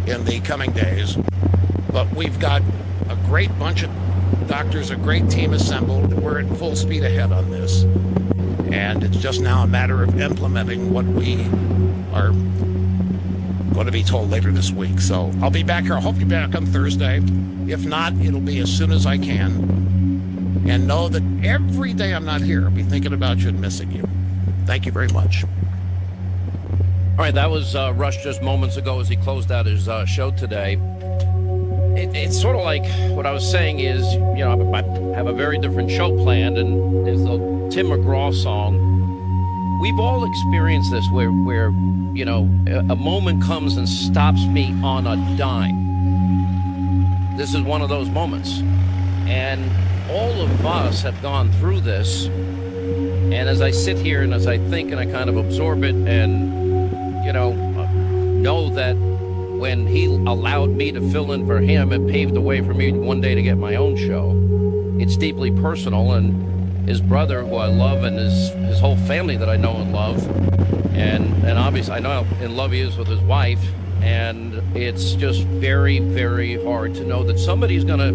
in the coming days. But we've got a great bunch of doctors, a great team assembled. We're at full speed ahead on this. And it's just now a matter of implementing what we are going to be told later this week. So I'll be back here. I hope you're back on Thursday. If not, it'll be as soon as I can. And know that every day I'm not here, I'll be thinking about you and missing you. Thank you very much. All right, that was Rush just moments ago as he closed out his show today. It's sort of like what I was saying is, you know, I have a very different show planned, and there's the Tim McGraw song. We've all experienced this where you know, a moment comes and stops me on a dime. This is one of those moments. And all of us have gone through this. And as I sit here and as I think and I kind of absorb it and, you know that when he allowed me to fill in for him and paved the way for me one day to get my own show, it's deeply personal. And his brother, who I love, and his whole family that I know and love, and obviously I know how in love he is with his wife, and it's just very, very hard to know that somebody's going to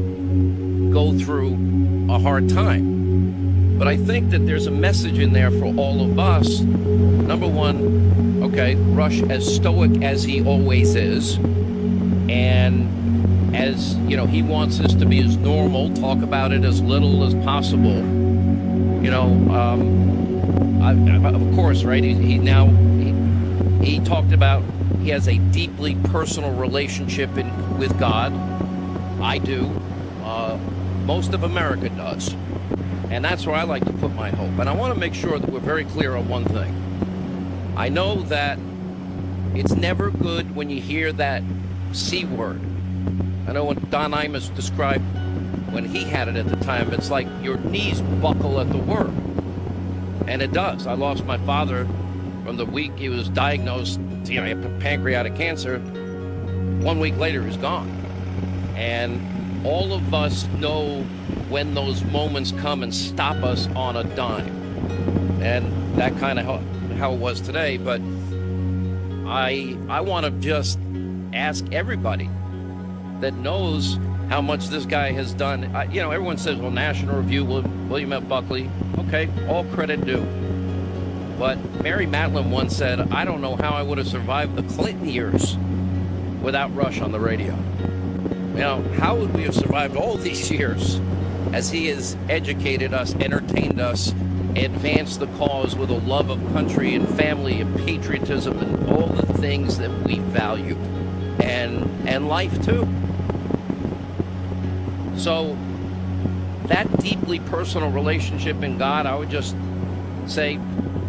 go through a hard time. But I think that there's a message in there for all of us. Number one, okay, Rush, as stoic as he always is, and as, you know, he wants this to be as normal, talk about it as little as possible. You know, of course, right? He talked about he has a deeply personal relationship with God. I do. Most of America does. And that's where I like to put my hope. And I want to make sure that we're very clear on one thing. I know that it's never good when you hear that C word. I know when Don Imus described when he had it at the time, it's like your knees buckle at the word. And it does. I lost my father from the week he was diagnosed, you know, pancreatic cancer. 1 week later, he's gone. And all of us know when those moments come and stop us on a dime. And that kind of how it was today. But I want to just ask everybody that knows how much this guy has done. You know, everyone says, well, National Review, William F. Buckley. Okay, all credit due. But Mary Matlin once said, I don't know how I would have survived the Clinton years without Rush on the radio. You know, how would we have survived all these years as he has educated us, entertained us, advanced the cause with a love of country and family and patriotism and all the things that we value, and life too. So that deeply personal relationship in God, I would just say,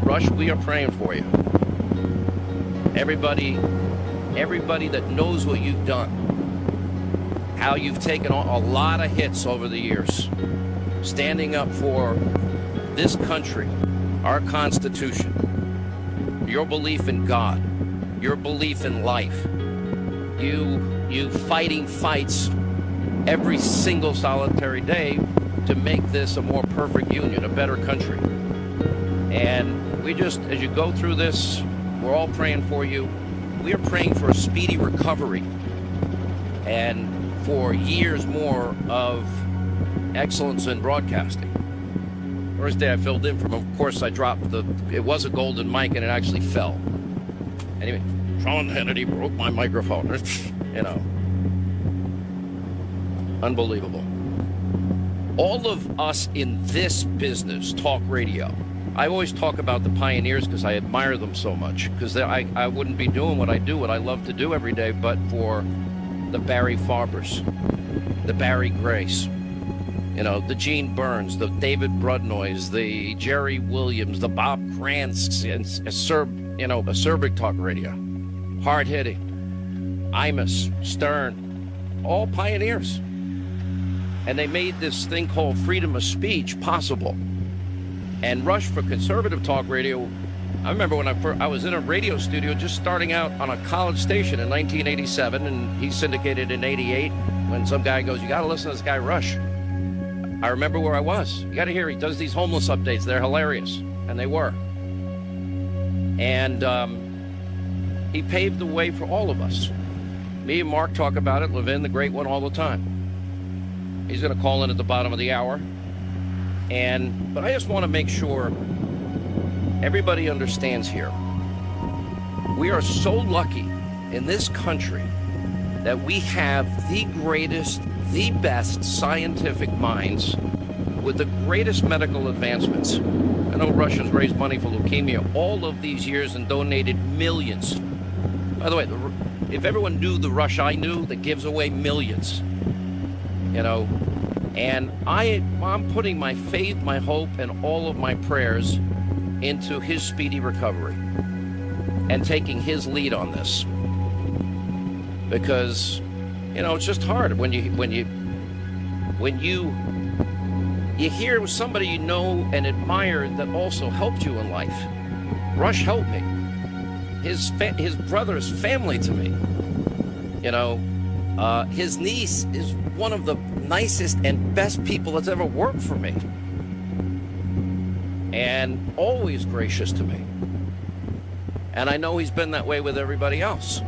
Rush, we are praying for you. Everybody that knows what you've done, how you've taken a lot of hits over the years, standing up for this country, our Constitution, your belief in God, your belief in life, you fighting fights every single solitary day to make this a more perfect union, a better country. And we just, as you go through this, we're all praying for you. We are praying for a speedy recovery and for years more of excellence in broadcasting. First day I filled in from, of course, I dropped it was a golden mic and it actually fell. Anyway, Sean Hannity broke my microphone. You know, unbelievable. All of us in this business, talk radio, I always talk about the pioneers because I admire them so much, because I wouldn't be doing what I do, what I love to do every day, but for the Barry Farbers, the Barry Grace, you know, the Gene Burns, the David Brudnoys, the Jerry Williams, the Bob Grants, and acerbic talk radio, hard-hitting, Imus, Stern, all pioneers. And they made this thing called freedom of speech possible. And Rush for conservative talk radio, I remember when I was in a radio studio just starting out on a college station in 1987, and he syndicated in 88, when some guy goes, you got to listen to this guy Rush. I remember where I was. You got to hear, he does these homeless updates. They're hilarious. And they were. And He paved the way for all of us. Me and Mark talk about it, Levin, the great one, all the time. He's going to call in at the bottom of the hour. But I just want to make sure everybody understands here. We are so lucky in this country that we have the greatest, the best scientific minds with the greatest medical advancements. I know Russia's raised money for leukemia all of these years and donated millions. By the way, if everyone knew the Rush I knew that gives away millions, and I'm putting my faith, my hope, and all of my prayers into his speedy recovery and taking his lead on this. Because, it's just hard when you hear somebody you know and admire that also helped you in life. Rush helped me. His brother's family to me. His niece is one of the nicest and best people that's ever worked for me. And always gracious to me. And I know he's been that way with everybody else.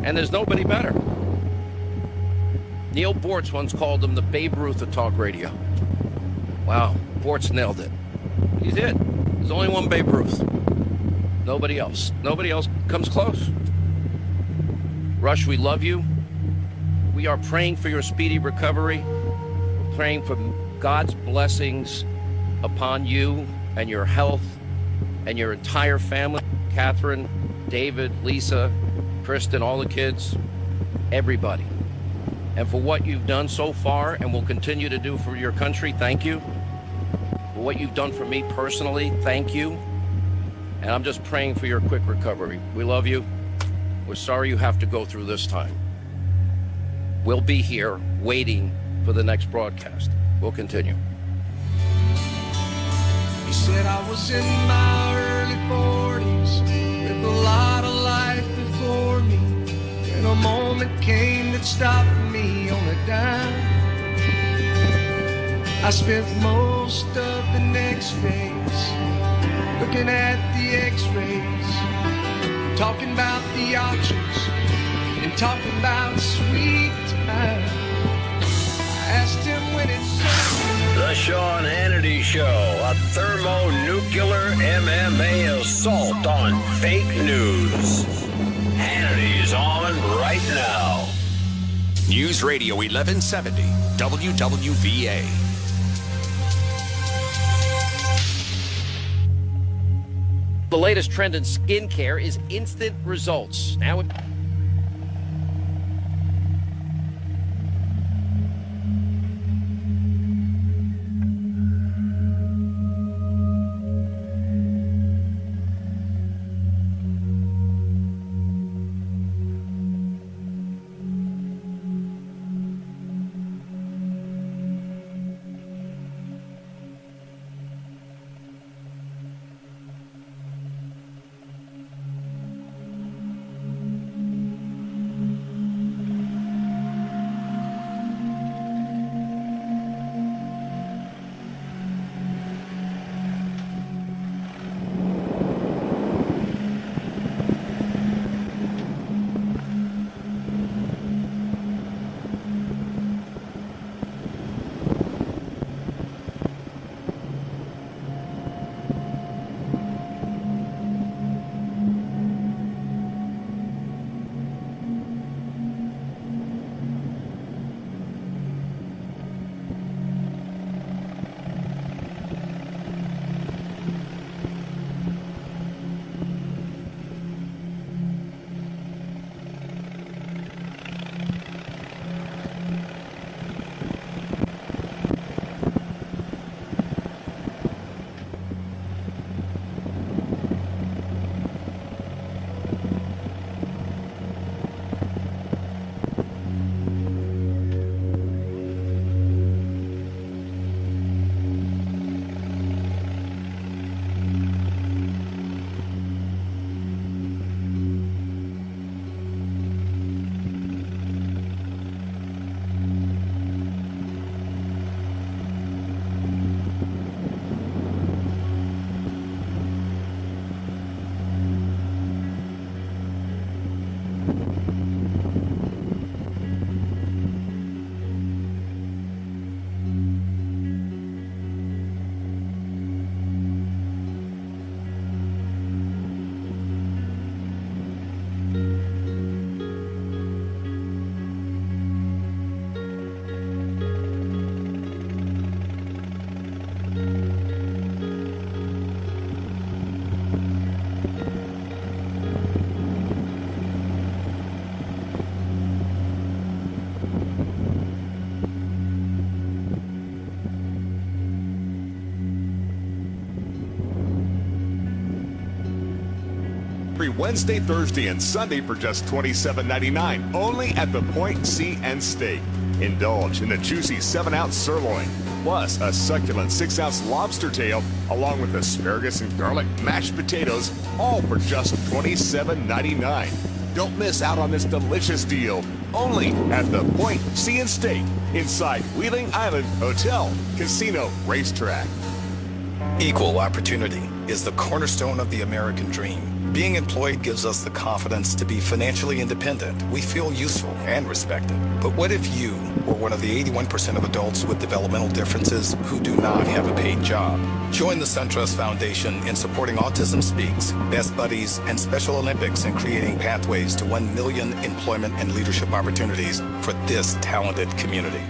And there's nobody better. Neil Bortz once called him the Babe Ruth of talk radio. Wow, Bortz nailed it. He did. There's only one Babe Ruth. Nobody else. Nobody else comes close. Rush, we love you. We are praying for your speedy recovery. We're praying for God's blessings upon you and your health and your entire family. Catherine, David, Lisa, Kristen, all the kids, everybody. And for what you've done so far and will continue to do for your country, thank you. For what you've done for me personally, thank you. And I'm just praying for your quick recovery. We love you. We're sorry you have to go through this time. We'll be here waiting for the next broadcast. We'll continue. He said I was in my early 40s with a lot of life before me, and a moment came that stopped me on a dime. I spent most of the next days looking at the x-rays, talking about the options and talking about sweet time. I asked him when it's The Sean Hannity Show, a thermonuclear MMA assault on fake news. Hannity's on right now. News Radio 1170, WWVA. The latest trend in skincare is instant results. Now, Free Wednesday, Thursday, and Sunday for just $27.99. Only at the Point Sea and Steak. Indulge in the juicy 7-ounce sirloin, plus a succulent 6-ounce lobster tail, along with asparagus and garlic mashed potatoes, all for just $27.99. Don't miss out on this delicious deal. Only at the Point Sea and Steak inside Wheeling Island Hotel, Casino, Racetrack. Equal opportunity is the cornerstone of the American dream. Being employed gives us the confidence to be financially independent. We feel useful and respected. But what if you were one of the 81% of adults with developmental differences who do not have a paid job? Join the SunTrust Foundation in supporting Autism Speaks, Best Buddies, and Special Olympics in creating pathways to 1 million employment and leadership opportunities for this talented community.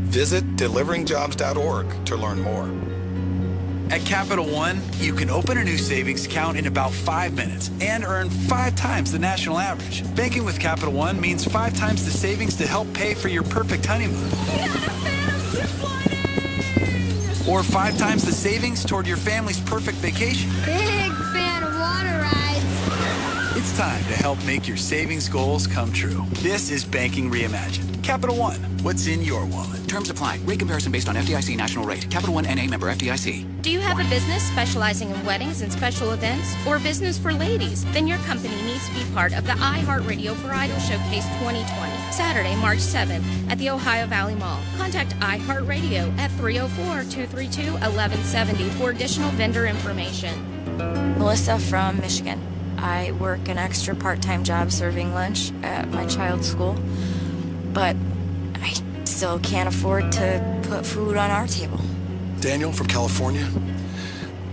Visit deliveringjobs.org to learn more. At Capital One, you can open a new savings account in about 5 minutes and earn 5 times the national average. Banking with Capital One means 5 times the savings to help pay for your perfect honeymoon. Or 5 times the savings toward your family's perfect vacation. Big fan of water rides. It's time to help make your savings goals come true. This is Banking Reimagined. Capital One, what's in your wallet? Terms apply. Rate comparison based on FDIC national rate. Capital One NA member FDIC. Do you have a business specializing in weddings and special events, or business for ladies? Then your company needs to be part of the iHeartRadio Bridal Showcase 2020, Saturday, March 7th at the Ohio Valley Mall. Contact iHeartRadio at 304-232-1170 for additional vendor information. Melissa from Michigan. I work an extra part-time job serving lunch at my child's school, but I still can't afford to put food on our table. Daniel from California.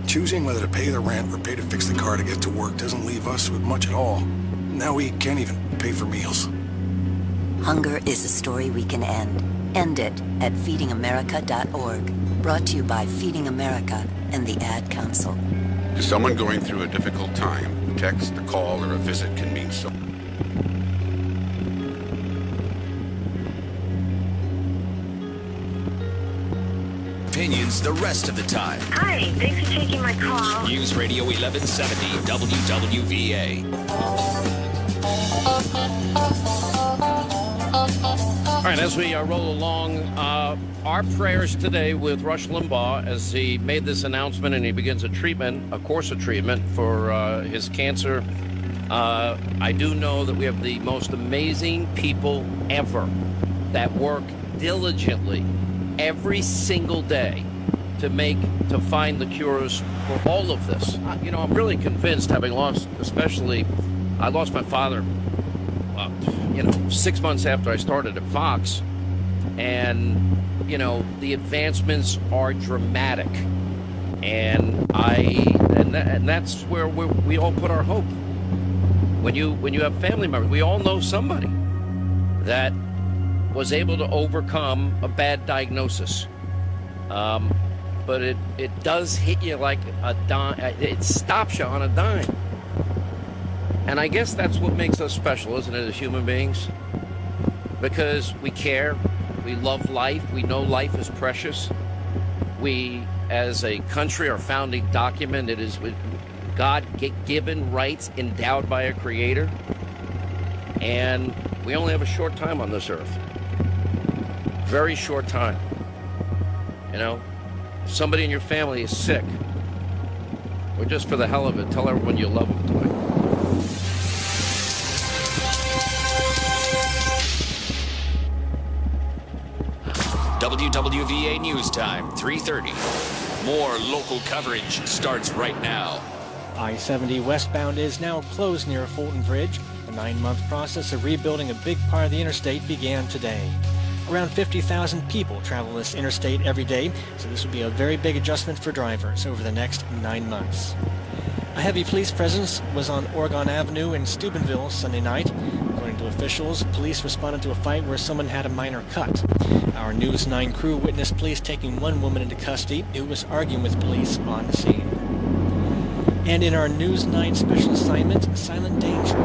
Choosing whether to pay the rent or pay to fix the car to get to work doesn't leave us with much at all. Now we can't even pay for meals. Hunger is a story we can end. End it at feedingamerica.org. Brought to you by Feeding America and the Ad Council. To someone going through a difficult time, a text, a call, or a visit can mean so. Opinions the rest of the time. Hi, thanks for taking my call. News Radio 1170 WWVA. All right, as we roll along, our prayers today with Rush Limbaugh as he made this announcement and he begins a course of treatment for his cancer. I do know that we have the most amazing people ever that work diligently every single day to find the cures for all of this. I'm really convinced, having lost, I lost my father, 6 months after I started at Fox, and the advancements are dramatic, and that's where we all put our hope. When you have family members, we all know somebody that was able to overcome a bad diagnosis. But it does hit you like a dime. It stops you on a dime. And I guess that's what makes us special, isn't it, as human beings? Because we care, we love life, we know life is precious. We, as a country, our founding document, it is with God-given rights endowed by a creator. And we only have a short time on this earth. Very short time. If somebody in your family is sick, or just for the hell of it, tell everyone you love them tonight. WWVA News Time, 3:30. More local coverage starts right now. I-70 westbound is now closed near Fulton Bridge. The 9-month process of rebuilding a big part of the interstate began today. Around 50,000 people travel this interstate every day, so this will be a very big adjustment for drivers over the next 9 months. A heavy police presence was on Oregon Avenue in Steubenville Sunday night. According to officials, police responded to a fight where someone had a minor cut. Our News 9 crew witnessed police taking one woman into custody who was arguing with police on the scene. And in our News 9 special assignment, Silent Danger.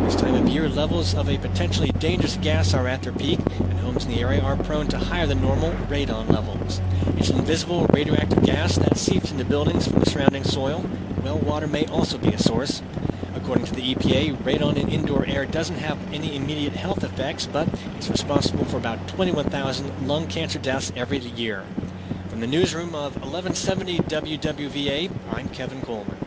This time of year, levels of a potentially dangerous gas are at their peak, and homes in the area are prone to higher than normal radon levels. It's an invisible radioactive gas that seeps into buildings from the surrounding soil. Well water may also be a source. According to the EPA, radon in indoor air doesn't have any immediate health effects, but it's responsible for about 21,000 lung cancer deaths every year. From the newsroom of 1170 WWVA, I'm Kevin Coleman.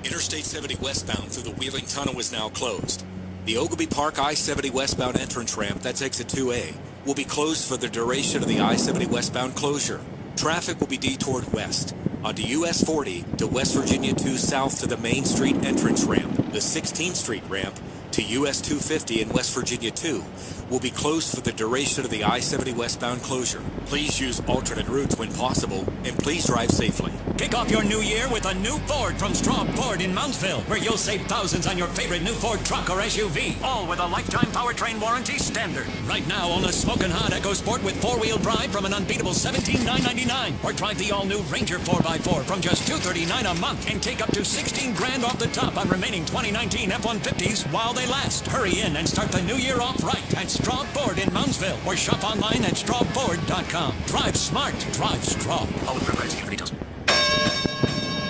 Interstate 70 westbound through the Wheeling Tunnel is now closed. The Ogilvy Park I-70 westbound entrance ramp, that's exit 2A, will be closed for the duration of the I-70 westbound closure. Traffic will be detoured west onto US 40 to West Virginia 2 south to the Main Street entrance ramp. The 16th Street ramp to US 250 and West Virginia 2 will be closed for the duration of the I-70 westbound closure. Please use alternate routes when possible, and please drive safely. Kick off your new year with a new Ford from Straub Ford in Moundsville, where you'll save thousands on your favorite new Ford truck or SUV, all with a lifetime powertrain warranty standard. Right now, own a smoking hot EcoSport with four-wheel drive from an unbeatable $17,999, or drive the all-new Ranger 4x4 from just $239 a month and take up to $16,000 off the top on remaining 2019 F-150s while they last. Hurry in and start the new year off right at Straub Ford in Moundsville, or shop online at StraubFord.com. Drive smart, drive Straub. All with prices for details.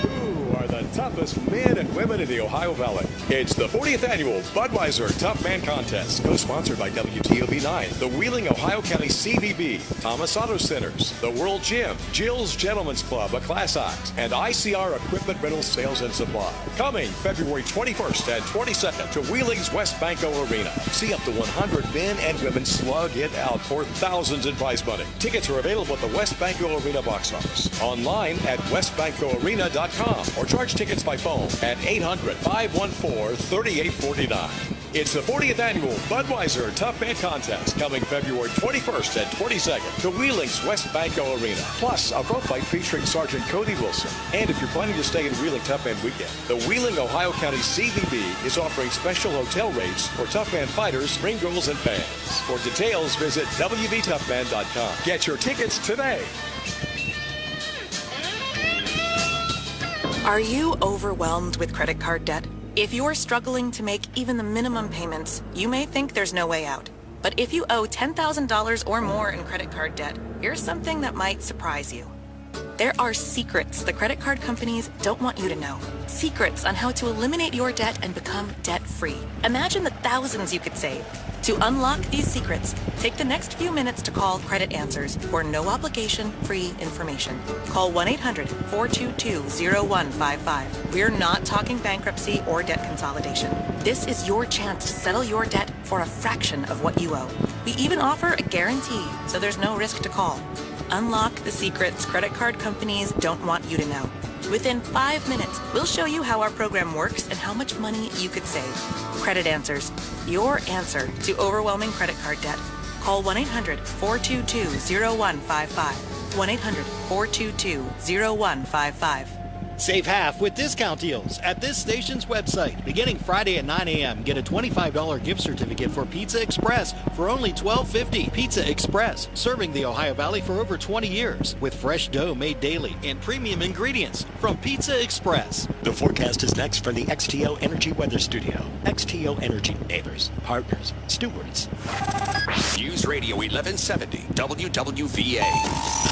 Who are the toughest men and women in the Ohio Valley? It's the 40th annual Budweiser Tough Man Contest, co-sponsored by WTOV9, the Wheeling, Ohio County CVB, Thomas Auto Centers, the World Gym, Jill's Gentlemen's Club, a class act, and ICR Equipment Rental Sales and Supply. Coming February 21st and 22nd to Wheeling's West Banco Arena. See up to 100 men and women slug it out for thousands in prize money. Tickets are available at the West Banco Arena box office, online at westbancoarena.com, or charge tickets by phone at 800-514-3849. It's the 40th annual Budweiser Tough Man Contest, coming February 21st and 22nd to Wheeling's West Banco Arena. Plus, a pro fight featuring Sergeant Cody Wilson. And if you're planning to stay in Wheeling Tough Man Weekend, the Wheeling, Ohio County CVB is offering special hotel rates for Tough Man fighters, ring girls, and fans. For details, visit WVToughman.com. Get your tickets today. Are you overwhelmed with credit card debt? If you're struggling to make even the minimum payments, you may think there's no way out. But if you owe $10,000 or more in credit card debt, here's something that might surprise you. There are secrets the credit card companies don't want you to know. Secrets on how to eliminate your debt and become debt-free. Imagine the thousands you could save. To unlock these secrets, take the next few minutes to call Credit Answers for no obligation, free information. Call 1-800-422-0155. We're not talking bankruptcy or debt consolidation. This is your chance to settle your debt for a fraction of what you owe. We even offer a guarantee, so there's no risk to call. Unlock the secrets credit card companies don't want you to know. Within 5 minutes, we'll show you how our program works and how much money you could save. Credit Answers, your answer to overwhelming credit card debt. Call 1-800-422-0155. 1-800-422-0155. Save half with discount deals at this station's website. Beginning Friday at 9 a.m., get a $25 gift certificate for Pizza Express for only $12.50. Pizza Express, serving the Ohio Valley for over 20 years with fresh dough made daily and premium ingredients from Pizza Express. The forecast is next from the XTO Energy Weather Studio. XTO Energy, neighbors, partners, stewards. News Radio 1170 WWVA.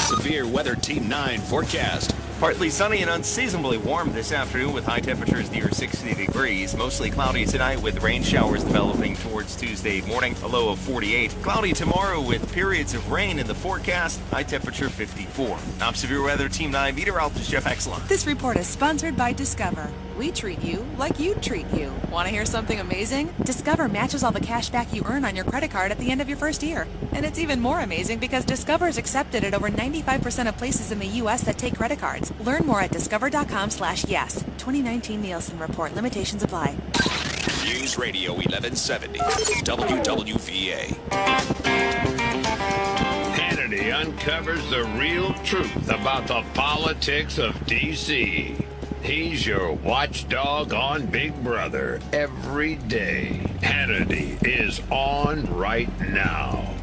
Severe Weather Team 9 forecast. Partly sunny and unseasonably warm this afternoon with high temperatures near 60 degrees. Mostly cloudy tonight with rain showers developing towards Tuesday morning, a low of 48. Cloudy tomorrow with periods of rain in the forecast, high temperature 54. I'm Severe Weather Team 9 meteorologist Jeff Exelon. This report is sponsored by Discover. We treat you like you'd treat you. Want to hear something amazing? Discover matches all the cash back you earn on your credit card at the end of your first year. And it's even more amazing because Discover is accepted at over 95% of places in the U.S. that take credit cards. Learn more at discover.com/yes. 2019 Nielsen Report. Limitations apply. News Radio 1170 WWVA. Hannity uncovers the real truth about the politics of D.C. He's your watchdog on Big Brother every day. Hannity is on right now.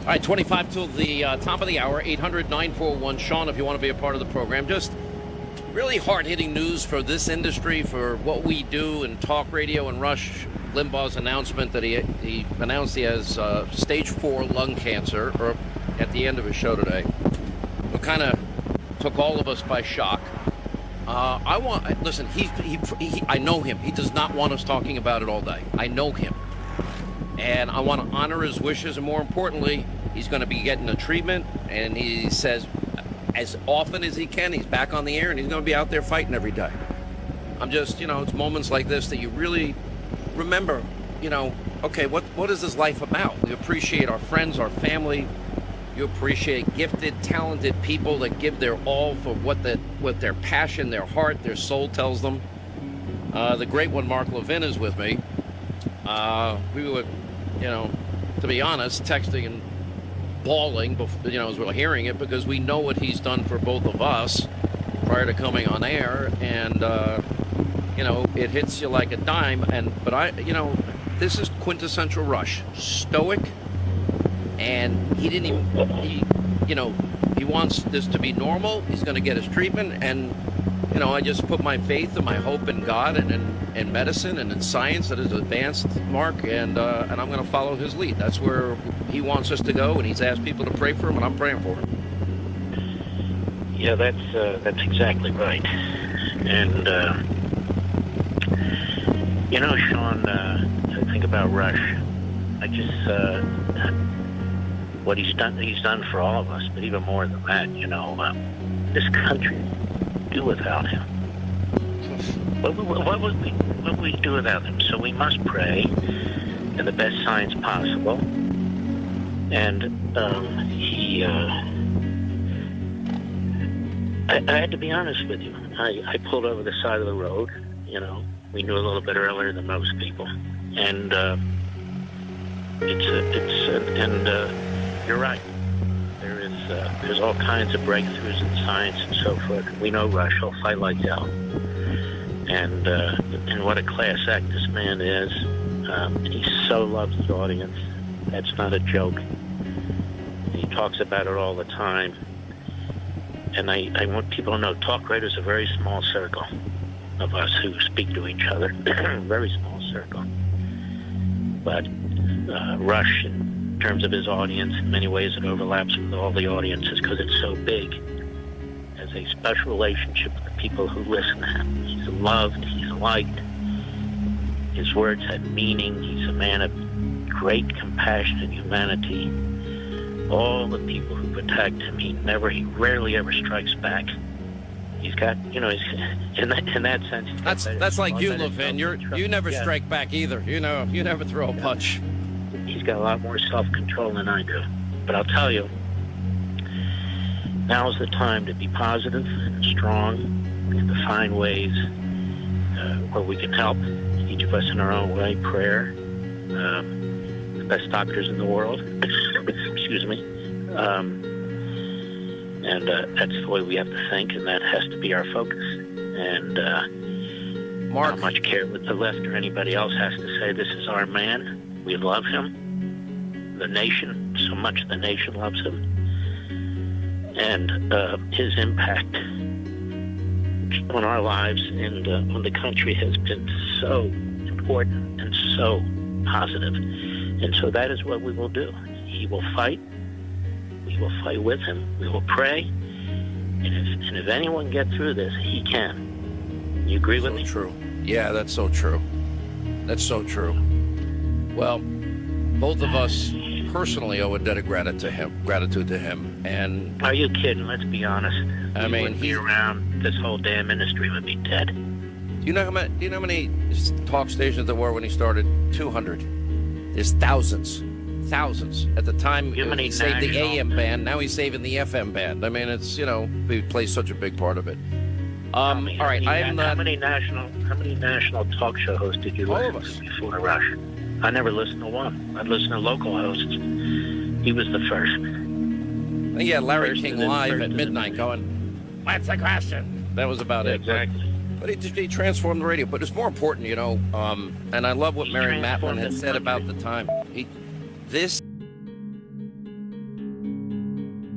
All right, 25 till the top of the hour, 800-941-SEAN if you want to be a part of the program. Just really hard-hitting news for this industry, for what we do in talk radio, and Rush Limbaugh's announcement that he announced he has stage 4 lung cancer or at the end of his show today. It kind of took all of us by shock. Listen, I know him. He does not want us talking about it all day. I know him. And I want to honor his wishes, and more importantly, he's going to be getting the treatment, and he says as often as he can, he's back on the air, and he's going to be out there fighting every day. I'm just, it's moments like this that you really remember, okay, what is this life about? We appreciate our friends, our family. You appreciate gifted, talented people that give their all for what their passion, their heart, their soul tells them. The great one, Mark Levin, is with me. We were, to be honest, texting and bawling, as we were hearing it, because we know what he's done for both of us prior to coming on air, and it hits you like a dime. But this is quintessential Rush, stoic, and he didn't even, he wants this to be normal. He's going to get his treatment, and I just put my faith and my hope in God and in medicine and in science that is advanced, Mark, and I'm going to follow his lead. That's where he wants us to go, and he's asked people to pray for him, and I'm praying for him. Yeah, that's exactly right. And Sean, I think about Rush. I just what he's done for all of us, but even more than that, this country do without him. What would we do without him? So we must pray in the best science possible. And I had to be honest with you. I pulled over the side of the road. We knew a little bit earlier than most people, and you're right. There's all kinds of breakthroughs in science and so forth. We know Rush will fight like hell, and what a class act this man is. He so loves the audience. That's not a joke. He talks about it all the time. And I want people to know, talk radio is a very small circle of us who speak to each other. Very small circle. But Rush, in terms of his audience, in many ways it overlaps with all the audiences because it's so big, has a special relationship with the people who listen to him. He's loved, he's liked. His words have meaning. He's a man of great compassion and humanity. All the people who protect him, he rarely ever strikes back. He's got, in that sense. That's like you, Levin. You never strike back either. You never throw a punch. He's got a lot more self-control than I do. But I'll tell you, now's the time to be positive and strong and to find ways where we can help each of us in our own way. Prayer, the best doctors in the world. Excuse me. And that's the way we have to think, and that has to be our focus. And Mark, not much care what the left or anybody else has to say. This is our man. We love him. The nation, so much the nation loves him. And his impact on our lives and on the country has been so important and so positive. And so that is what we will do. He will fight. We will fight with him. We will pray. And if anyone gets through this, he can. You agree with me? True. Yeah, that's so true. That's so true. Well, both of us personally owe a debt of gratitude to him. And are you kidding? Let's be honest. I mean, wouldn't be around. This whole damn industry would be dead. Do you know how many talk stations there were when he started? 200. There's thousands. At the time, he saved the AM band. Now he's saving the FM band. I mean, it's he plays such a big part of it. All right, how many national talk show hosts did you listen to before Rush? I never listened to one. I'd listen to local hosts. He was the first. Yeah, Larry King live at midnight going, "What's the question?" That was about it. Exactly. But he transformed the radio. But it's more important, and I love what Mary Matlin had said about the time. This